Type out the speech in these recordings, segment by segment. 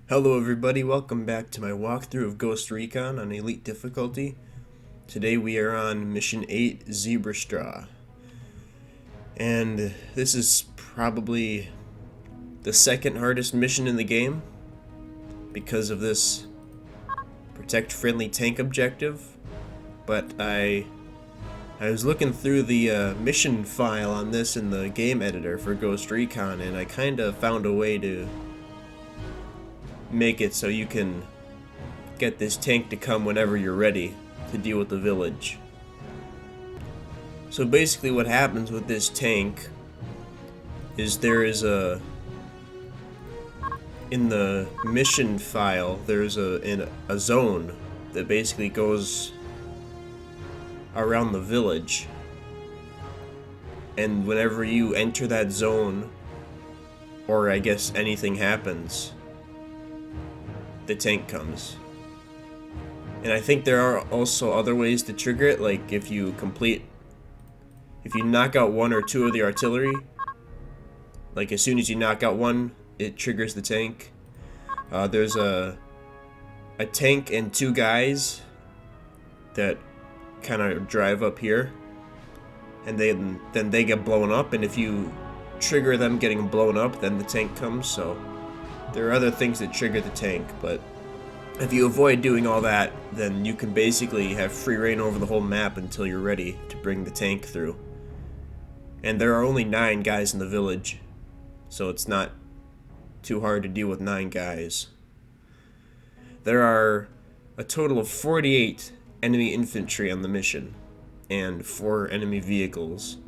Hello everybody, welcome back to my walkthrough of Ghost Recon on Elite difficulty. Today we are on Mission 8, Zebra Straw. And this is probably the second hardest mission in the game because of this protect friendly tank objective. But I was looking through the mission file on this in the game editor for Ghost Recon, and I kinda found a way to make it so you can get this tank to come whenever you're ready to deal with the village. So basically what happens with this tank is there is in the mission file there's a zone that basically goes around the village, and whenever you enter that zone, or I guess anything happens, the tank comes. And I think there are also other ways to trigger it, like if you knock out one or two of the artillery, like as soon as you knock out one, it triggers the tank. There's a tank and two guys that kind of drive up here, and then they get blown up, and if you trigger them getting blown up, then the tank comes. So there are other things that trigger the tank, but if you avoid doing all that, then you can basically have free reign over the whole map until you're ready to bring the tank through. And there are only 9 guys in the village, so it's not too hard to deal with 9 guys. There are a total of 48 enemy infantry on the mission, and 4 enemy vehicles.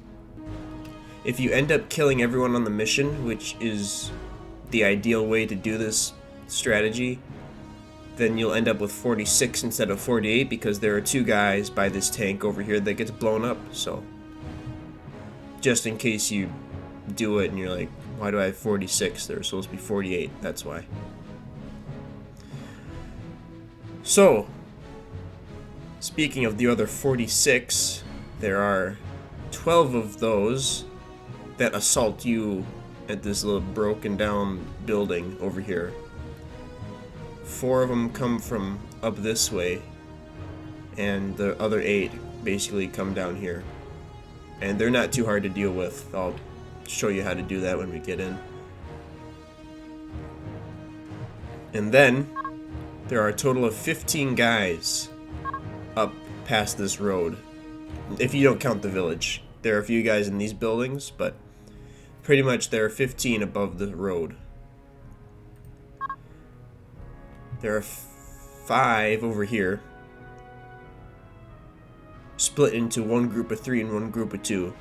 If you end up killing everyone on the mission, which is the ideal way to do this strategy, then you'll end up with 46 instead of 48, because there are 2 guys by this tank over here that gets blown up. So just in case you do it and you're like, why do I have 46? There's supposed to be 48, that's why. So speaking of the other 46, there are 12 of those that assault you at this little broken down building over here. 4 of them come from up this way, and the other 8 basically come down here. And they're not too hard to deal with. I'll show you how to do that when we get in. And then there are a total of 15 guys up past this road, if you don't count the village. There are a few guys in these buildings, but pretty much there are 15 above the road. There are 5 over here, split into one group of 3 and one group of 2.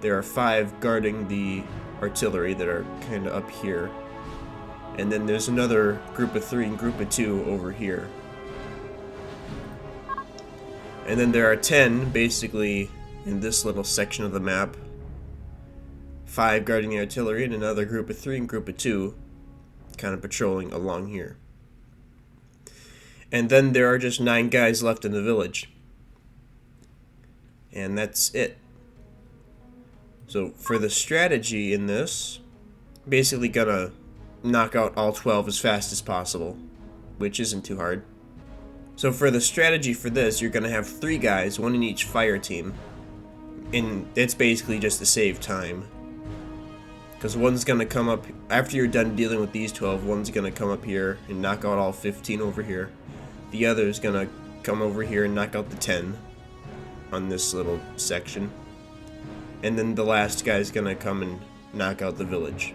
There are 5 guarding the artillery that are kind of up here. And then there's another group of 3 and group of 2 over here. And then there are 10 basically in this little section of the map. 5 guarding the artillery, and another group of 3 and group of 2 kind of patrolling along here. And then there are just 9 guys left in the village. And that's it. So for the strategy in this, basically gonna knock out all 12 as fast as possible, which isn't too hard. So for the strategy for this, you're gonna have 3 guys, 1 in each fire team. And it's basically just to save time, because one's gonna come up after you're done dealing with these 12. One's gonna come up here and knock out all 15 over here. The other's gonna come over here and knock out the 10 on this little section, and then the last guy's gonna come and knock out the village.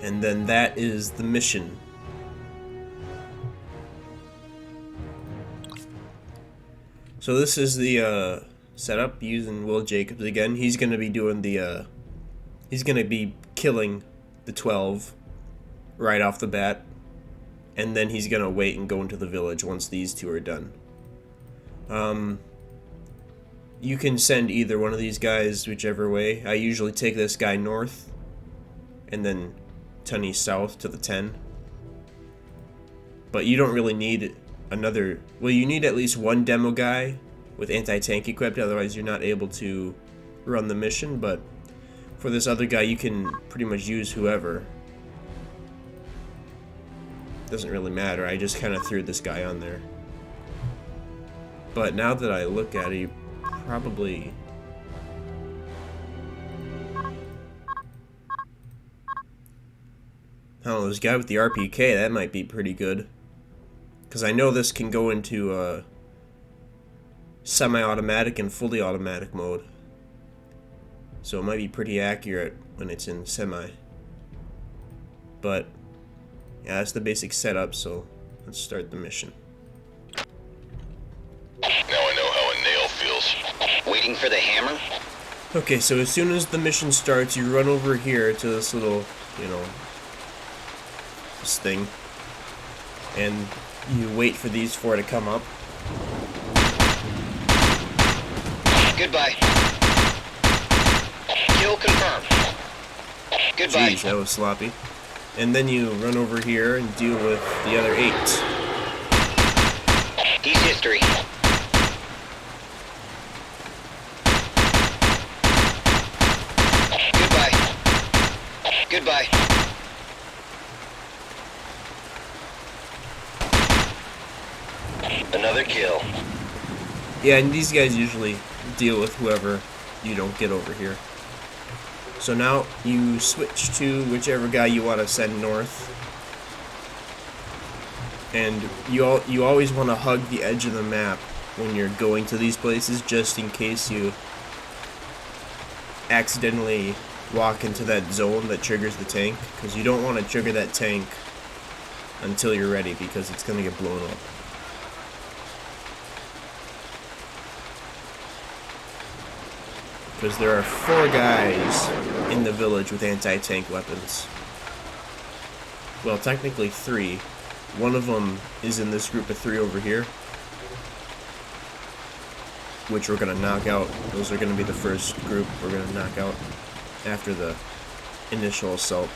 And then that is the mission. So this is the setup using Will Jacobs again. He's gonna be doing he's gonna be killing the 12 right off the bat, and then he's gonna wait and go into the village once these 2 are done. You can send either one of these guys whichever way. I usually take this guy north and then Tunny south to the 10. But you don't really need another, well, you need at least 1 demo guy with anti-tank equipped, otherwise you're not able to run the mission. But for this other guy, you can pretty much use whoever. Doesn't really matter. I just kind of threw this guy on there. But now that I look at it, he probably... I don't know, this guy with the RPK, that might be pretty good. Because I know this can go into semi-automatic and fully automatic mode. So it might be pretty accurate when it's in semi. But, yeah, that's the basic setup, so let's start the mission. Now I know how a nail feels. Waiting for the hammer? Okay, so as soon as the mission starts, you run over here to this little, you know, this thing. And you wait for these four to come up. Goodbye. Kill confirmed. Goodbye. Jeez, that was sloppy. And then you run over here and deal with the other 8. He's history. Goodbye. Goodbye. Another kill. Yeah, and these guys usually deal with whoever you don't get over here. So now you switch to whichever guy you want to send north. And you always want to hug the edge of the map when you're going to these places, just in case you accidentally walk into that zone that triggers the tank, because you don't want to trigger that tank until you're ready, because it's going to get blown up. Because there are 4 guys in the village with anti-tank weapons. Well, technically 3. One of them is in this group of 3 over here, which we're going to knock out. Those are going to be the first group we're going to knock out after the initial assault.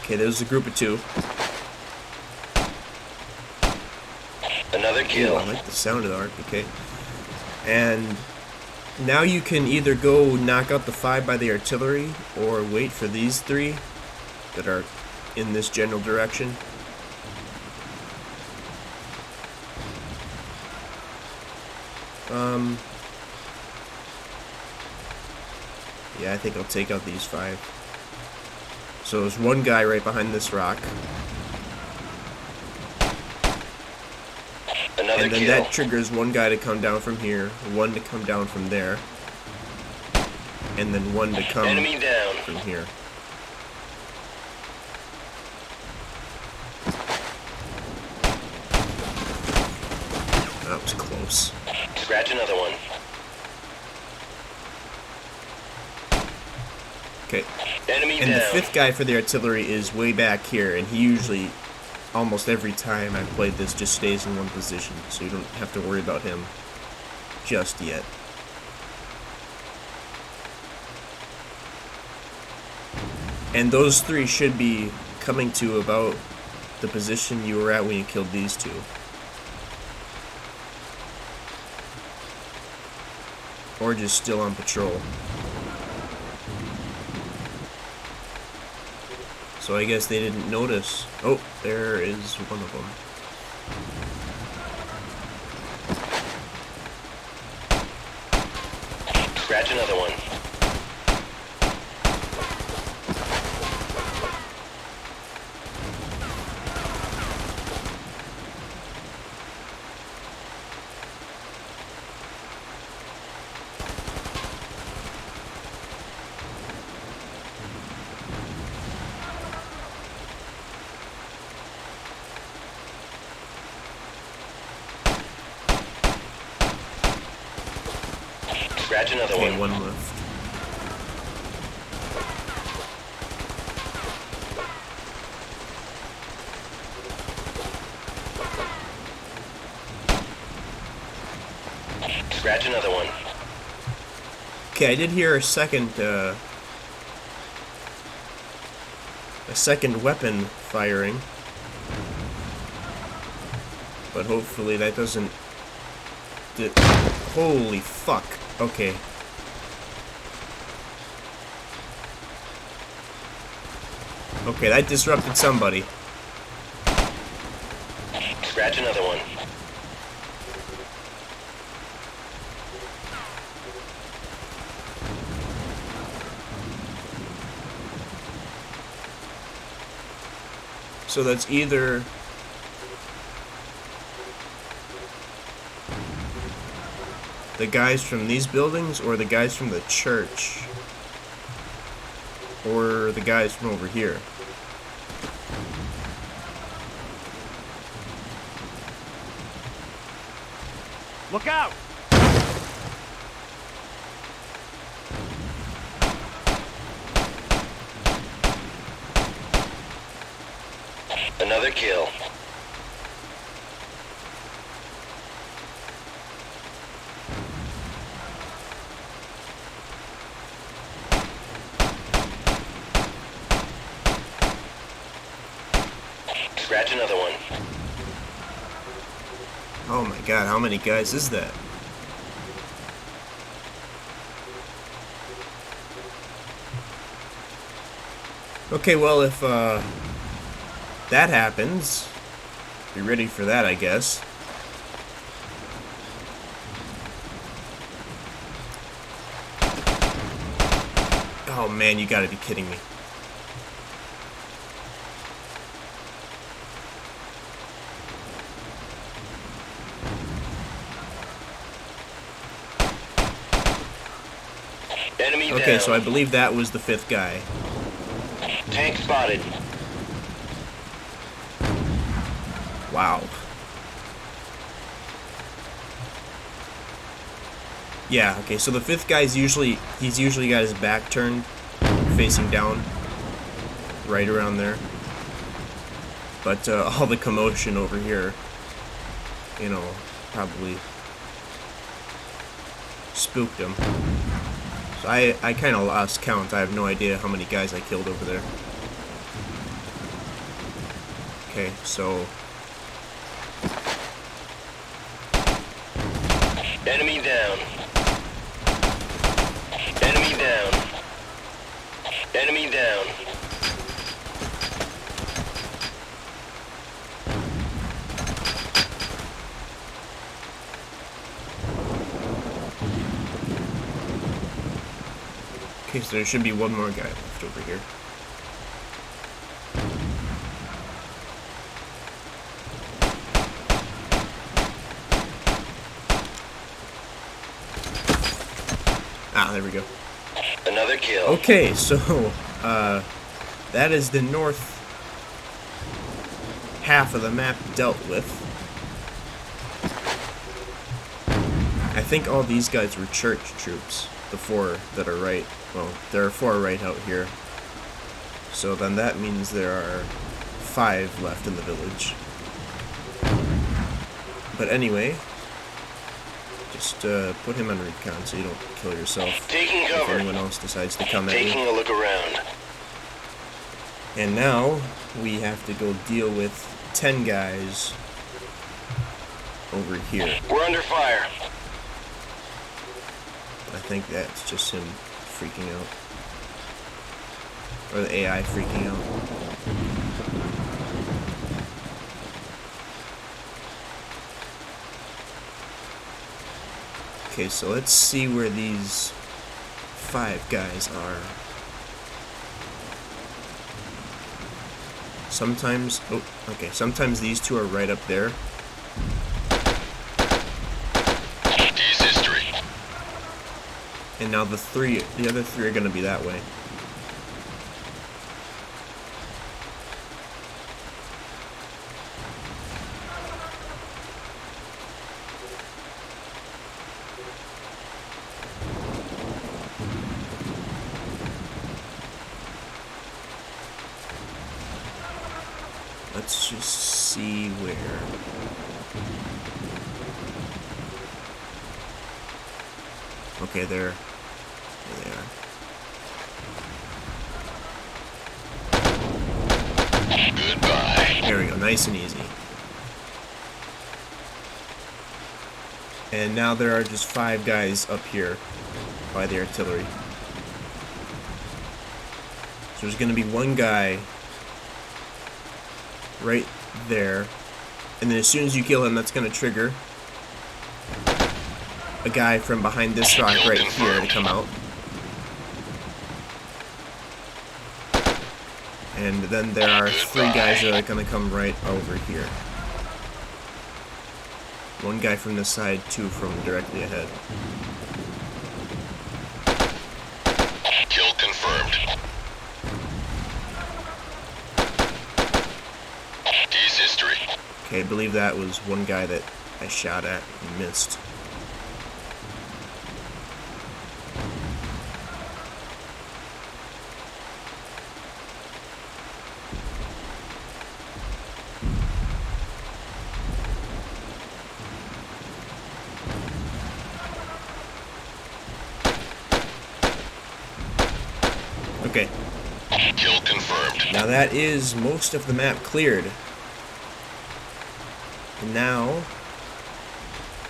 Okay, there's a group of 2. Another kill. Ooh, I like the sound of the RPK. And now you can either go knock out the 5 by the artillery, or wait for these 3 that are in this general direction. Yeah, I think I'll take out these 5. So there's one guy right behind this rock. Another and then kill. that triggers one guy to come down from here, one to come down from there, and then one to come Enemy down. from here. That was close. Scratch another one. Okay. Enemy And down. the 5th guy for the artillery is way back here, and he usually, almost every time I've played this, just stays in one position, so you don't have to worry about him just yet. And those 3 should be coming to about the position you were at when you killed these 2. Or just still on patrol. So I guess they didn't notice. Oh, there is one of them. Scratch another one. Scratch another Okay, one. one left. Scratch another one. Okay, I did hear a second second weapon firing. But hopefully that doesn't... Holy fuck. Okay. Okay, that disrupted somebody. Scratch another one. So that's either... the guys from these buildings, or the guys from the church. Or the guys from over here. Look out! Another kill. Scratch another one. Oh my god, how many guys is that? Okay, well, if that happens, be ready for that, I guess. Oh man, you gotta be kidding me. Enemy Okay, down. so I believe that was the fifth guy. Tank spotted. Wow. Yeah, okay, so the fifth guy's he's usually got his back turned, facing down, right around there. But all the commotion over here, you know, probably spooked him. So I kind of lost count. I have no idea how many guys I killed over there. Okay, so... Enemy down. Enemy down. Enemy down. Okay, so there should be one more guy left over here. Ah, there we go. Another kill. Okay, so, that is the north half of the map dealt with. I think all these guys were church troops, the four that are right. Well, there are four right out here. So then that means there are 5 left in the village. But anyway, just put him on recon so you don't kill yourself Taking if cover. anyone else decides to come at Taking you. a look around. And now we have to go deal with 10 guys over here. We're under fire. I think that's just him freaking out. Or the AI freaking out. Okay, so let's see where these 5 guys are. Sometimes, oh, okay, sometimes these 2 are right up there. Use history. And now the other 3 are gonna be that way. Let's just see where. Okay, there they are. Goodbye. There we go, nice and easy. And now there are just 5 guys up here by the artillery. So there's going to be one guy right there. And then as soon as you kill him, that's going to trigger a guy from behind this rock right here to come out. And then there are 3 guys that are going to come right over here. 1 guy from this side, 2 from directly ahead. Kill confirmed. D's history. Okay, I believe that was 1 guy that I shot at and missed. Okay. Kill confirmed. Now that is most of the map cleared. And now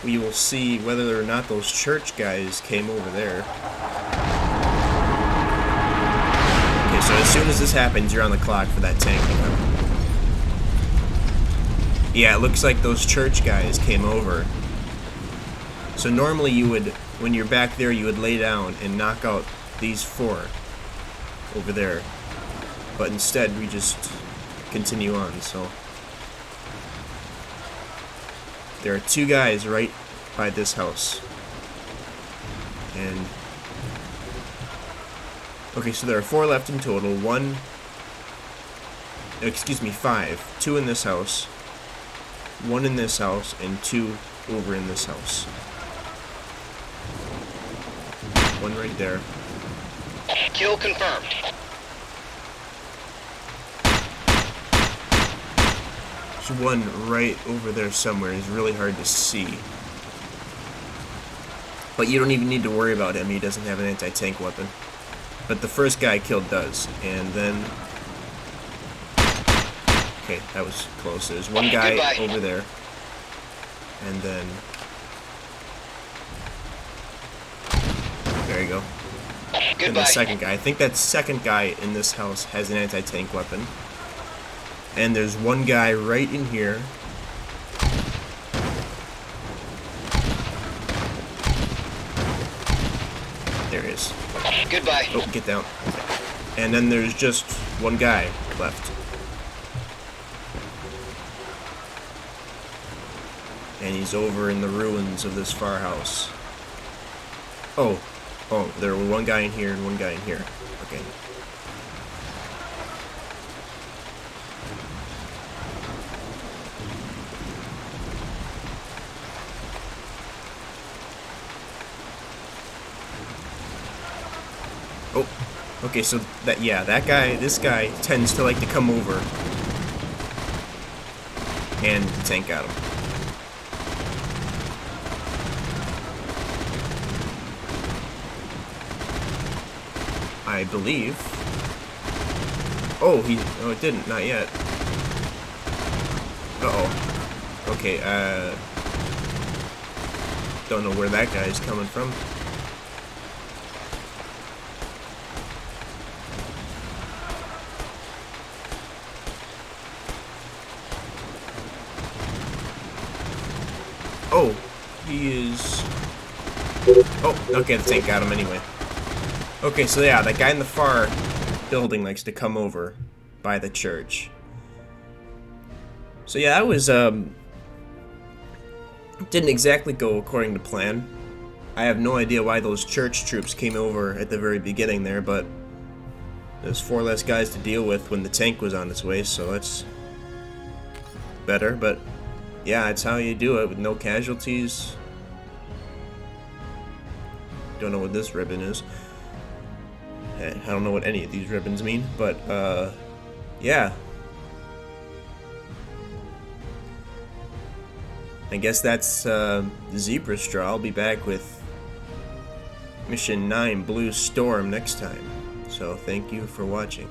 we will see whether or not those church guys came over there. Okay, so as soon as this happens, you're on the clock for that tank to come. Yeah, it looks like those church guys came over. So normally you would, when you're back there, you would lay down and knock out these 4 over there. But instead, we just continue on, so. There are 2 guys right by this house. And okay, so there are 4 left in total. 5. 2 in this house, 1 in this house, and 2 over in this house. 1 right there. Kill confirmed. There's 1 right over there somewhere. It's really hard to see. But you don't even need to worry about him. He doesn't have an anti-tank weapon. But the first guy I killed does. And then... okay, that was close. There's 1 guy Goodbye. over there. And then... there you go. And the Goodbye. second guy. I think that second guy in this house has an anti-tank weapon. And there's 1 guy right in here. There he is. Goodbye. Oh, get down. And then there's just 1 guy left. And he's over in the ruins of this farmhouse. Oh, there were 1 guy in here and 1 guy in here. Okay. Oh, okay, so this guy tends to like to come over and the tank got him. I believe. Oh, it didn't, not yet. Uh-oh. Okay, don't know where that guy's coming from. Oh, he is... oh, okay, the tank got him anyway. Okay, so yeah, that guy in the far building likes to come over by the church. So yeah, that was, didn't exactly go according to plan. I have no idea why those church troops came over at the very beginning there, but there's 4 less guys to deal with when the tank was on its way, so that's better, but yeah, that's how you do it with no casualties. Don't know what this ribbon is. I don't know what any of these ribbons mean, but yeah. I guess that's Zebra Straw. I'll be back with Mission 9 Blue Storm next time. So thank you for watching.